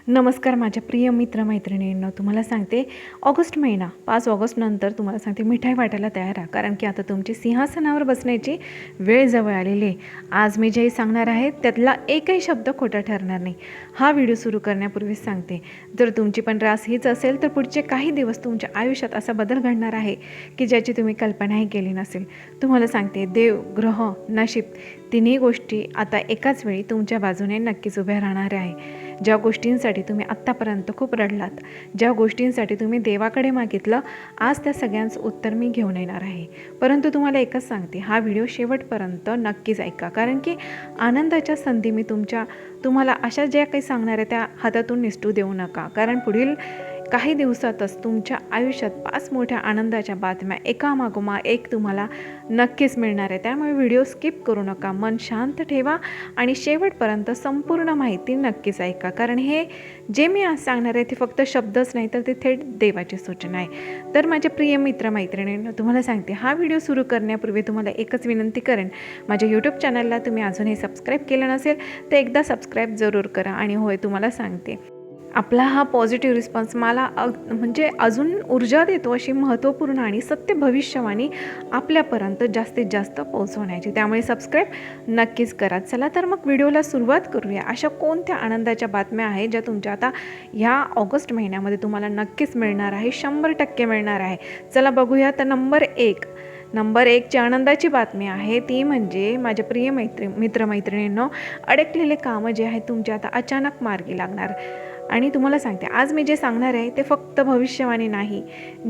नमस्कार माझ्या प्रिय मित्रमैत्रिणींनो, तुम्हाला सांगते ऑगस्ट महिना 5 ऑगस्टनंतर तुम्हाला सांगते मिठाई वाटायला तयार आहे, कारण की आता तुमची सिंहासनावर बसण्याची वेळ जवळ आलेली आहे. आज मी जे सांगणार आहे त्यातला एकही शब्द खोटा ठरणार नाही. हा व्हिडिओ सुरू करण्यापूर्वीच सांगते, जर तुमची पण रास हीच असेल तर पुढचे काही दिवस तुमच्या आयुष्यात असा बदल घडणार आहे की ज्याची तुम्ही कल्पनाही केली नसेल. तुम्हाला सांगते देव, ग्रह, नशीब तिन्ही गोष्टी आता एकाच वेळी तुमच्या बाजूने नक्कीच उभ्या राहणार आहे. ज्या गोष्टींसाठी तुम्ही आत्तापर्यंत खूप रडलात, ज्या गोष्टींसाठी तुम्ही देवाकडे मागितलं, आज त्या सगळ्यांचं उत्तर मी घेऊन येणार आहे. परंतु तुम्हाला एकच सांगते, हा व्हिडिओ शेवटपर्यंत नक्कीच ऐका, कारण की आनंदाच्या संधी मी तुम्हाला अशा ज्या काही सांगणार आहे त्या हातातून निसटू देऊ नका, कारण पुढील काही दिवसातच तुमच्या आयुष्यात 5 मोठ्या आनंदाच्या बातम्या एकामागोमाग एक तुम्हाला नक्कीच मिळणार आहे. त्यामुळे व्हिडिओ स्किप करू नका, मन शांत ठेवा आणि शेवटपर्यंत संपूर्ण माहिती नक्कीच ऐका, कारण हे जे मी आज सांगणार आहे ते फक्त शब्दच नाही तर ते थेट देवाची सूचना आहे. तर माझे प्रिय मित्रमैत्रिणींनो, तुम्हाला सांगते, हा व्हिडिओ सुरू करण्यापूर्वी तुम्हाला एकच विनंती करेन, माझ्या यूट्यूब चॅनलला तुम्ही अजूनही सबस्क्राईब केलं नसेल तर एकदा सबस्क्राईब जरूर करा. आणि होय, तुम्हाला सांगते, आपला हा पॉझिटिव्ह रिस्पॉन्स मला म्हणजे अजून ऊर्जा देतो, अशी महत्त्वपूर्ण आणि सत्य भविष्यवाणी आपल्यापर्यंत जास्तीत जास्त पोहोचवण्याची. त्यामुळे सबस्क्राईब नक्कीच करा. चला तर मग व्हिडिओला सुरुवात करूया. अशा कोणत्या आनंदाच्या बातम्या आहेत ज्या तुमच्या आता ह्या ऑगस्ट महिन्यामध्ये तुम्हाला नक्कीच मिळणार आहे, 100% मिळणार आहे. चला बघूया. तर नंबर एकची आनंदाची बातमी आहे ती म्हणजे माझ्या प्रिय मित्रमैत्रिणींनो, अडकलेले कामं जे आहेत तुमचे आता अचानक मार्गी लागणार. आणि तुम्हाला सांगते, आज मी जे सांगणार आहे ते फक्त भविष्यवाणी नाही,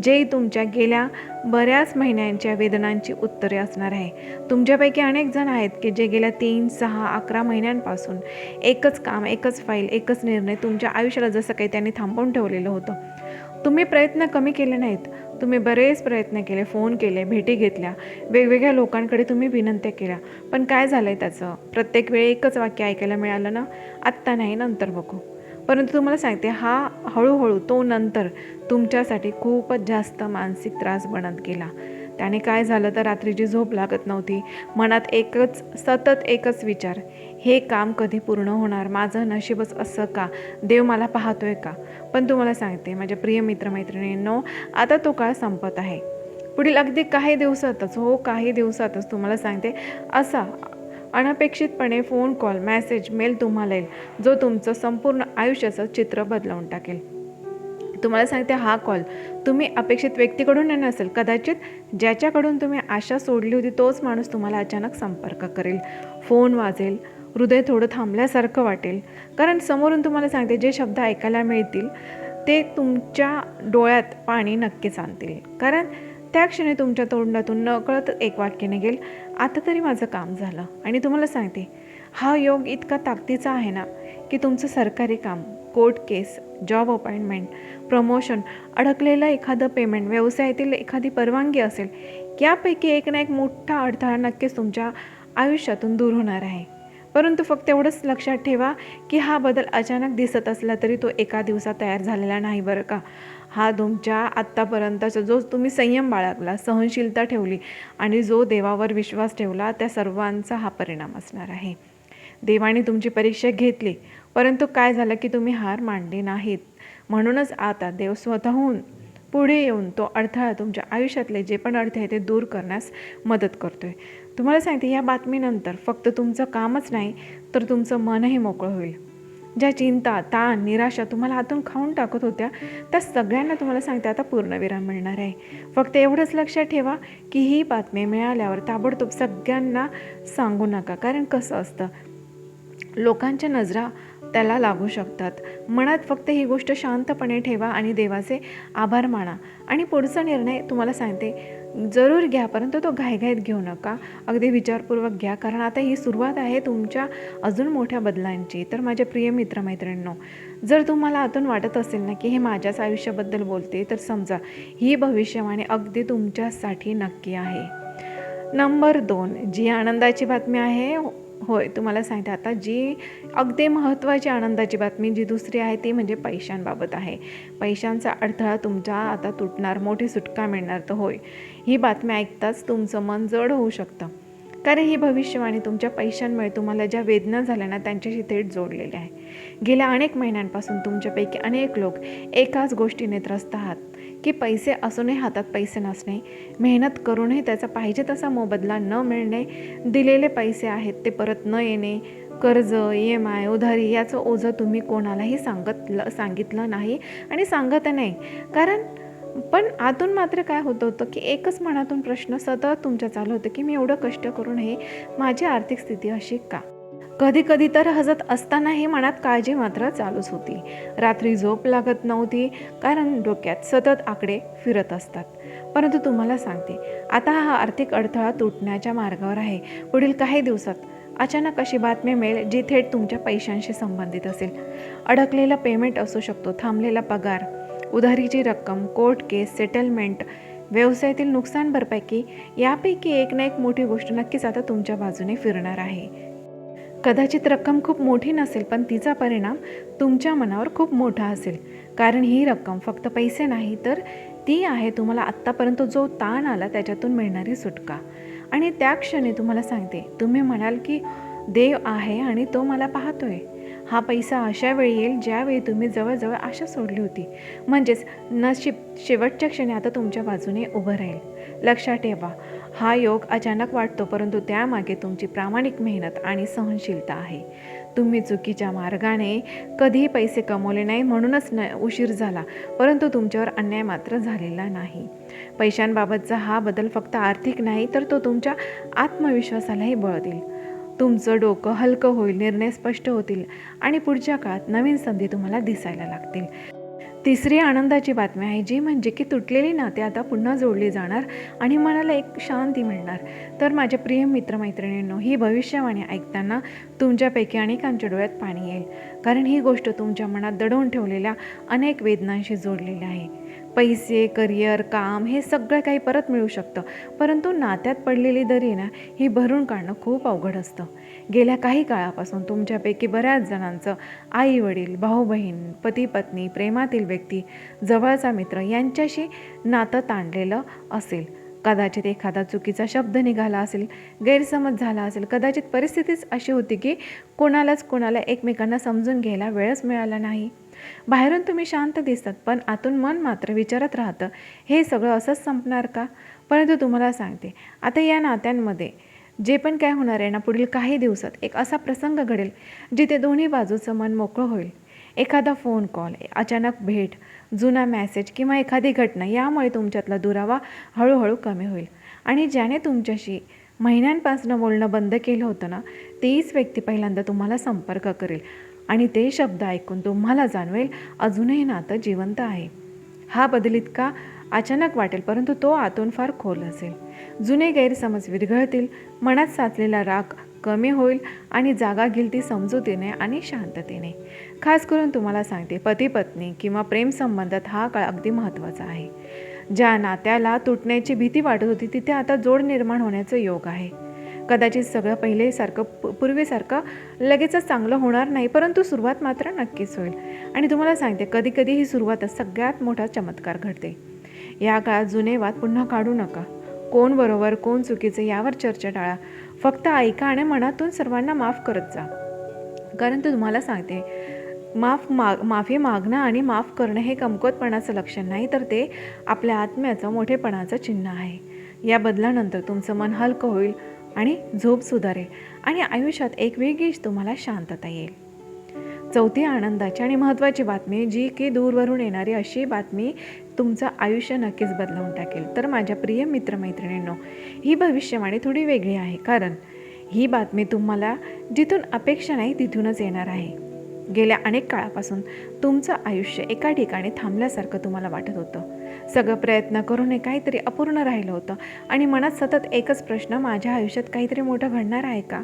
जे तुमच्या गेल्या बऱ्याच महिन्यांच्या वेदनांची उत्तरे असणार आहे. तुमच्यापैकी अनेक जण आहेत की जे गेल्या 3, 6, 11 महिन्यांपासून एकच काम, एकच फाईल, एकच निर्णय तुमच्या आयुष्याला जसं काही त्यांनी थांबवून ठेवलेलं होतं. तुम्ही प्रयत्न कमी केले नाहीत, तुम्ही बरेच प्रयत्न केले, फोन केले, भेटी घेतल्या, वेगवेगळ्या लोकांकडे तुम्ही विनंत्या केल्या, पण काय झालं आहे त्याचं? प्रत्येक वेळी एकच वाक्य ऐकायला मिळालं ना, आत्ता नाही, नंतर बघू. परंतु तुम्हाला सांगते, हा हळूहळू तो नंतर तुमच्यासाठी खूपच जास्त मानसिक त्रास बनत गेला. त्याने काय झालं तर रात्रीची झोप लागत नव्हती, मनात सतत एकच विचार, हे काम कधी पूर्ण होणार, माझं नशीबच असं का, देव मला पाहतोय का? पण तुम्हाला सांगते माझ्या प्रिय मित्रमैत्रिणींनो, आता तो काळ संपत आहे. पुढील अगदी काही दिवसातच तुम्हाला सांगते, असा अनपेक्षितपणे फोन कॉल, मेसेज, मेल तुम्हाला येईल, जो तुमचं संपूर्ण आयुष्याचं चित्र बदलवून टाकेल. तुम्हाला सांगते, हा कॉल तुम्ही अपेक्षित व्यक्तीकडून नसेल, कदाचित ज्याच्याकडून तुम्ही आशा सोडली होती तोच माणूस तुम्हाला अचानक संपर्क करेल. फोन वाजेल, हृदय थोडं थांबल्यासारखं वाटेल, कारण समोरून तुम्हाला सांगते जे शब्द ऐकायला मिळतील ते तुमच्या डोळ्यात पाणी नक्कीच आणतील, कारण त्या क्षणी तुमच्या तोंडातून नकळत एक वाक्य निघेल, आता तरी माझं काम झालं. आणि तुम्हाला सांगते, हा योग इतका ताकदीचा आहे ना की तुमचं सरकारी काम, कोर्ट केस, जॉब अपॉइंटमेंट, प्रमोशन, अडकलेलं एखादं पेमेंट, व्यवसायातील एखादी परवानगी असेल, यापैकी एक ना एक मोठा अडथळा नक्कीच तुमच्या आयुष्यातून दूर होणार आहे. परंतु फक्त एवढंच लक्षात ठेवा की हा बदल अचानक दिसत असला तरी तो एका दिवसात तयार झालेला नाही बरं का. हा तुमच्या आत्तापर्यंतचा जो तुम्ही संयम बाळगला, सहनशीलता ठेवली आणि जो देवावर विश्वास ठेवला, त्या सर्वांचा हा परिणाम असणार आहे. देवाने तुमची परीक्षा घेतली, परंतु काय झालं की तुम्ही हार मानली नाहीत. म्हणूनच आता देव स्वतःहून पुढे येऊन तो अडथळा, तुमच्या आयुष्यातले जे पण अडथळे आहेत ते दूर करण्यास मदत करतोय. तुम्हाला सांगते, या बातमीनंतर फक्त तुमचं कामच नाही तर तुमचं मनही मोकळं होईल. ज्या चिंता, ताण, निराशा तुम्हाला आतून खाऊन टाकत होत्या, त्या सगळ्यांना तुम्हाला सांगते आता पूर्णविराम मिळणार आहे. फक्त एवढंच लक्षात ठेवा की ही बातमी मिळाल्यावर ताबडतोब सगळ्यांना सांगू नका, कारण कसं असतं, लोकांच्या नजरा त्याला लागू शकतात. मनात फक्त ही गोष्ट शांतपणे ठेवा आणि देवाचे आभार माना आणि पुढचा निर्णय तुम्हाला सांगते जरूर घ्या, परंतु तो घाईघाईत घेऊ नका, अगदी विचारपूर्वक घ्या, कारण आता ही सुरुवात आहे तुमच्या अजून मोठ्या बदलांची. तर माझ्या प्रिय मित्रमैत्रिणींनो, जर तुम्हाला आतून वाटत असेल ना की हे माझ्याच आयुष्याबद्दल बोलते, तर समजा ही भविष्यवाणी अगदी तुमच्यासाठी नक्की आहे. नंबर 2 जी आनंदाची बातमी आहे, होय तुम्हाला सांगते, आता जी अगदी महत्त्वाची आनंदाची बातमी जी दुसरी आहे ती म्हणजे पैशांबाबत आहे. पैशांचा अडथळा तुमचा आता तुटणार, मोठी सुटका मिळणार. तर होय, ही बातमी ऐकताच तुमचं मन जड होऊ शकतं. कारण ही भविष्यवाणी तुमच्या पैशांमुळे तुम्हाला ज्या वेदना झाल्या ना त्यांच्याशी थेट जोडलेल्या आहे. गेल्या अनेक महिन्यांपासून तुमच्यापैकी अनेक लोक एकाच गोष्टीने त्रस्त आहात की पैसे असूनही हातात पैसे नसणे, मेहनत करूनही त्याचा पाहिजे तसा मोबदला न मिळणे, दिलेले पैसे आहेत ते परत न येणे, कर्ज, EMI, उधारी याचं ओझं तुम्ही कोणालाही सांगितलं नाही आणि सांगत नाही. पण आतून मात्र काय होतं की एकच मनातून प्रश्न सतत तुमच्या चालू होतं की मी एवढं कष्ट करूनही माझी आर्थिक स्थिती अशी का? कधी कधी तर हसत असतानाही मनात काळजी मात्र चालूच होती. रात्री झोप लागत नव्हती कारण डोक्यात सतत आकडे फिरत असतात. परंतु तुम्हाला सांगते, आता हा आर्थिक अडथळा तुटण्याच्या मार्गावर आहे. पुढील काही दिवसात अचानक अशी बातमी मिळेल जी थेट तुमच्या पैशांशी संबंधित असेल. अडकलेला पेमेंट असू शकतो, थांबलेला पगार, उधारीची रक्कम, कोर्ट केस, सेटलमेंट, व्यवसायातील नुकसान भरपाई, यापैकी एक ना एक मोठी गोष्ट नक्कीच आता तुमच्या बाजूने फिरणार आहे. कदाचित रक्कम खूप मोठी नसेल पण तिचा परिणाम तुमच्या मनावर खूप मोठा असेल. कारण ही रक्कम फक्त पैसे नाही तर ती आहे तुम्हाला आत्तापर्यंत जो ताण आला त्याच्यातून मिळणारी सुटका. आणि त्या क्षणी तुम्हाला सांगते, तुम्ही म्हणाल की देव आहे आणि तो मला पाहतोय. हा पैसा अशा वेळी येईल ज्यावेळी तुम्ही जवळजवळ आशा सोडली होती. म्हणजेच नशीब शेवटच्या क्षणी आता तुमच्या बाजूने उभं राहील. लक्षात ठेवा, हा योग अचानक वाटतो परंतु त्यामागे तुमची प्रामाणिक मेहनत आणि सहनशीलता आहे. तुम्ही चुकीच्या मार्गाने कधीही पैसे कमवले नाही म्हणूनच उशीर झाला, परंतु तुमच्यावर अन्याय मात्र झालेला नाही. पैशांबाबतचा हा बदल फक्त आर्थिक नाही तर तो तुमच्या आत्मविश्वासालाही बळ देईल. तुमचं डोकं हलकं होईल, निर्णय स्पष्ट होतील आणि पुढच्या काळात नवीन संधी तुम्हाला दिसायला लागतील. तिसरी आनंदाची बातमी आहे जी म्हणजे की तुटलेली नाते आता पुन्हा जोडली जाणार आणि मनाला एक शांती मिळणार. तर माझ्या प्रिय मित्रमैत्रिणींनो, ही भविष्यवाणी ऐकताना तुमच्यापैकी अनेकांच्या डोळ्यात पाणी येईल. कारण ही गोष्ट तुमच्या मनात दडवून ठेवलेल्या अनेक वेदनांशी जोडलेली आहे. पैसे, करिअर, काम हे सगळं काही परत मिळू शकतं, परंतु नात्यात पडलेली दरी ना ही भरून काढणं खूप अवघड असतं. गेल्या काही काळापासून तुमच्यापैकी बऱ्याच जणांचं आई वडील, भाऊ बहीण, पती पत्नी, प्रेमातील व्यक्ती, जवळचा मित्र यांच्याशी नातं ताणलेलं असेल. कदाचित एखादा चुकीचा शब्द निघाला असेल, गैरसमज झाला असेल, कदाचित परिस्थितीच अशी होती की कोणाला एकमेकांना समजून घ्यायला वेळच मिळाला नाही. बाहेरून तुम्ही शांत दिसतात पण आतून मन मात्र विचारत राहतं, हे सगळं असंच संपणार का? परंतु तुम्हाला सांगते, आता या नात्यांमध्ये जे पण काय होणार आहे ना, पुढील काही दिवसात एक असा प्रसंग घडेल जिथे दोन्ही बाजूचं मन मोकळं होईल. एखादा फोन कॉल, अचानक भेट, जुना मेसेज किंवा एखादी घटना यामुळे तुमच्यातला दुरावा हळूहळू कमी होईल. आणि ज्याने तुमच्याशी महिन्यांपासून बोलणं बंद केलं होतं ना, तीच व्यक्ती पहिल्यांदा तुम्हाला संपर्क करेल आणि ते शब्द ऐकून तुम्हाला जाणवेल अजूनही नातं जिवंत आहे. हा बदल इतका अचानक वाटेल परंतु तो आतून फार खोल असेल. जुने गैरसमज विरघळतील, मनात साचलेला राग कमी होईल आणि जागा घेईल ती समजुतीने आणि शांततेने. खास करून तुम्हाला सांगते, पती पत्नी किंवा प्रेमसंबंधात हा काळ अगदी महत्त्वाचा आहे. ज्या नात्याला तुटण्याची भीती वाटत होती तिथे आता जोड निर्माण होण्याचं योग आहे. कदाचित सगळं पूर्वीसारखं लगेचच चांगलं होणार नाही, परंतु सुरुवात मात्र नक्कीच होईल. आणि तुम्हाला सांगते, कधी कधी ही सुरुवातच सगळ्यात मोठा चमत्कार घडते. या काळात जुने वाद पुन्हा काढू नका. कोण बरोबर कोण चुकीचं यावर चर्चा टाळा. फक्त ऐका आणि मनातून सर्वांना माफ करत जा. कारण तुम्हाला सांगते, माफी मागणं आणि माफ करणं हे कमकुवतपणाचं लक्षण नाही तर ते आपल्या आत्म्याचं मोठेपणाचं चिन्ह आहे. या बदलानंतर तुमचं मन हलकं होईल आणि झोप सुधारेल आणि आयुष्यात एक वेगळीच तुम्हाला शांतता येईल. चौथी आनंदाची आणि महत्त्वाची बातमी, जी की दूरवरून येणारी अशी बातमी तुमचं आयुष्य नक्कीच बदलवून टाकेल. तर माझ्या प्रिय मित्रमैत्रिणींनो, ही भविष्यवाणी थोडी वेगळी आहे कारण ही बातमी तुम्हाला जिथून अपेक्षा नाही तिथूनच येणार आहे. गेल्या अनेक काळापासून तुमचं आयुष्य एका ठिकाणी थांबल्यासारखं तुम्हाला वाटत होतं. सगळं प्रयत्न करूनही काहीतरी अपूर्ण राहिलं होतं आणि मनात सतत एकच प्रश्न, माझ्या आयुष्यात काहीतरी मोठं घडणार आहे का?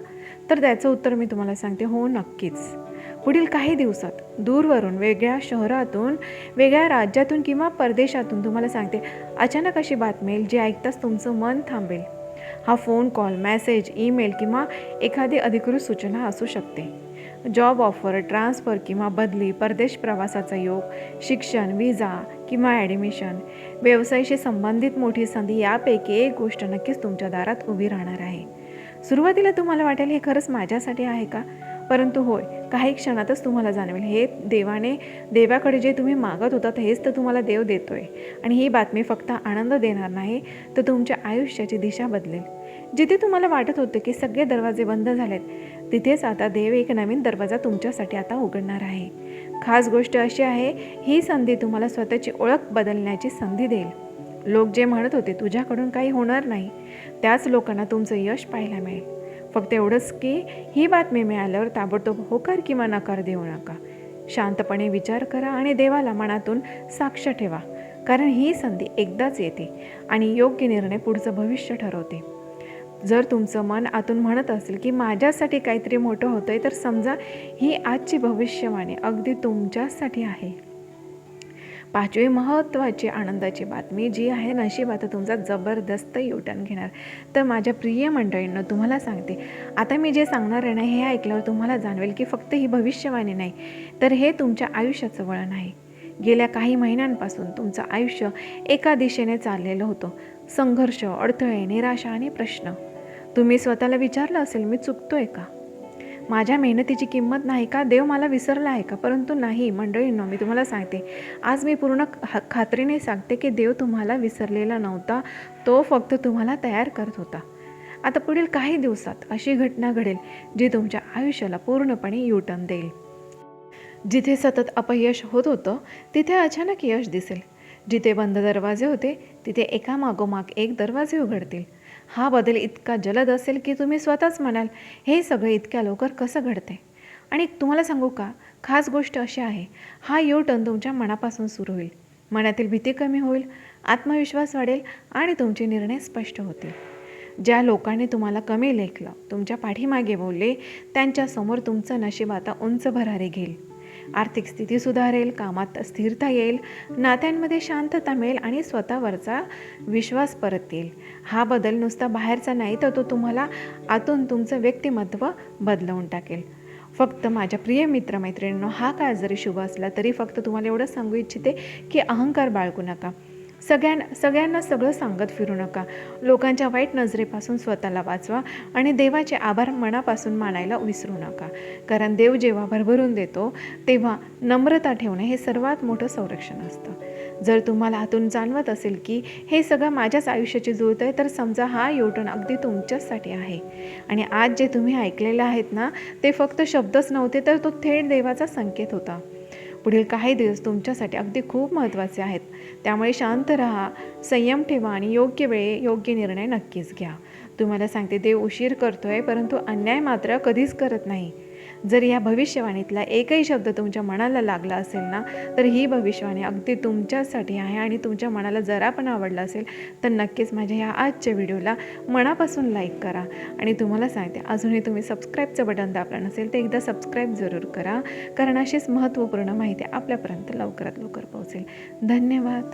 तर त्याचं उत्तर मी तुम्हाला सांगते, हो नक्कीच. पुढील काही दिवसात दूरवरून, वेगळ्या शहरातून, वेगळ्या राज्यातून किंवा परदेशातून तुम्हाला सांगते अचानक अशी बातमी येईल जी ऐकताच तुमचं मन थांबेल. हा फोन कॉल, मेसेज, ईमेल किंवा एखादी अधिकृत सूचना असू शकते. जॉब ऑफर, ट्रान्सफर किंवा बदली, परदेश प्रवासाचा योग, शिक्षण, विजा किंवा ॲडमिशन, व्यवसायाशी संबंधित मोठी संधी यापैकी एक गोष्ट नक्कीच तुमच्या दारात उभी राहणार आहे. सुरुवातीला तुम्हाला वाटेल हे खरंच माझ्यासाठी आहे का, परंतु होय, काही क्षणातच तुम्हाला जाणवेल हे देवाकडे जे तुम्ही मागत होतात हेच तर तुम्हाला देव देतोय. आणि ही बातमी फक्त आनंद देणार नाही, तर तुमच्या आयुष्याची दिशा बदलेल. जिथे तुम्हाला वाटत होतं की सगळे दरवाजे बंद झालेत, तिथेच आता देव एक नवीन दरवाजा तुमच्यासाठी आता उघडणार आहे. खास गोष्ट अशी आहे, ही संधी तुम्हाला स्वतःची ओळख बदलण्याची संधी देईल. लोक जे म्हणत होते तुझ्याकडून काही होणार नाही, त्याच लोकांना तुमचं यश पाहायला मिळेल. फक्त एवढंच की ही बातमी मिळाल्यावर ताबडतोब होकार किंवा नकार देऊ नका. शांतपणे विचार करा आणि देवाला मनातून साक्ष ठेवा, कारण ही संधी एकदाच येते आणि योग्य निर्णय पुढचं भविष्य ठरवते. जर तुमचं मन आतून म्हणत असेल की माझ्यासाठी काहीतरी मोठं होतंय, तर समजा ही आजची भविष्यवाणी अगदी तुमच्यासाठी आहे. पाचवी महत्त्वाची आनंदाची बातमी जी आहे, नशीब आता तुमचा जबरदस्त युटर्न घेणार. तर माझ्या प्रिय मंडळींना तुम्हाला सांगते, आता मी जे सांगणार आहे ना, हे ऐकल्यावर तुम्हाला जाणवेल की फक्त ही भविष्यवाणी नाही, तर हे तुमच्या आयुष्याचं वळण आहे. गेल्या काही महिन्यांपासून तुमचं आयुष्य एका दिशेने चाललेलं होतं. संघर्ष, अडथळे, निराशा आणि प्रश्न. तुम्ही स्वतःला विचारलं असेल, मी चुकतोय का? माझ्या मेहनतीची किंमत नाही का? देव मला विसरला आहे का? परंतु नाही मंडळींनो, मी तुम्हाला सांगते, आज मी पूर्ण खात्रीने सांगते की देव तुम्हाला विसरलेला नव्हता, तो फक्त तुम्हाला तयार करत होता. आता पुढील काही दिवसात अशी घटना घडेल जी तुमच्या आयुष्याला पूर्णपणे युटर्न देईल. जिथे सतत अपयश होत होतं, तिथे अचानक यश दिसेल. जिथे बंद दरवाजे होते, तिथे एकामागोमाग एक दरवाजे उघडतील. हा बदल इतका जलद असेल की तुम्ही स्वतःच म्हणाल, हे सगळं इतक्या लवकर कसं घडते? आणि तुम्हाला सांगू का, खास गोष्ट अशी आहे, हा युटर्न तुमच्या मनापासून सुरू होईल. मनातील भीती कमी होईल, आत्मविश्वास वाढेल आणि तुमचे निर्णय स्पष्ट होतील. ज्या लोकांनी तुम्हाला कमी लेखलं, तुमच्या पाठीमागे बोलले, त्यांच्यासमोर तुमचं नशीब आता उंच भरारी घेईल. आर्थिक स्थिती सुधारेल, कामात स्थिरता येईल, नात्यांमध्ये शांतता मिळेल आणि स्वतःवरचा विश्वास परत येईल. हा बदल नुसता बाहेरचा नाही, तर तो तुम्हाला आतून तुमचं व्यक्तिमत्व बदलवून टाकेल. फक्त माझ्या प्रिय मित्रमैत्रिणींनो, हा काळ जरी शुभ असला तरी फक्त तुम्हाला एवढं सांगू इच्छिते की अहंकार बाळगू नका. सगळ्यांना सगळं सांगत फिरू नका. लोकांच्या वाईट नजरेपासून स्वतःला वाचवा आणि देवाचे आभार मनापासून मानायला विसरू नका. कारण देव जेव्हा भरभरून देतो, तेव्हा नम्रता ठेवणे हे सर्वात मोठं संरक्षण असतं. जर तुम्हाला आतून जाणवत असेल की हे सगळं माझ्याच आयुष्याची जुळत आहे, तर समजा हा युटर्न अगदी तुमच्याचसाठी आहे. आणि आज जे तुम्ही ऐकलेलं आहेत ना, ते फक्त शब्दच नव्हते, तर तो थेट देवाचा संकेत होता. पुढील काही दिवस तुमच्यासाठी अगदी खूप महत्त्वाचे आहेत. त्यामुळे शांत राहा, संयम ठेवा आणि योग्य वेळी योग्य निर्णय नक्कीच घ्या. तुम्हाला सांगते, देव उशीर करतोय, परंतु अन्याय मात्र कधीच करत नाही. जर या भविष्यवाणीतला एकही शब्द तुमच्या मनाला लागला असेल ना, तर ही भविष्यवाणी अगदी तुमच्यासाठी आहे. आणि तुमच्या मनाला जरा पण आवडलं असेल तर नक्कीच माझ्या ह्या आजच्या व्हिडिओला मनापासून लाईक करा. आणि तुम्हाला सांगते, अजूनही तुम्ही सबस्क्राईबचं बटन दाबलं नसेल तर एकदा सबस्क्राईब जरूर करा, कारण अशीच महत्त्वपूर्ण माहिती आपल्यापर्यंत लवकरात लवकर पोहोचेल. धन्यवाद.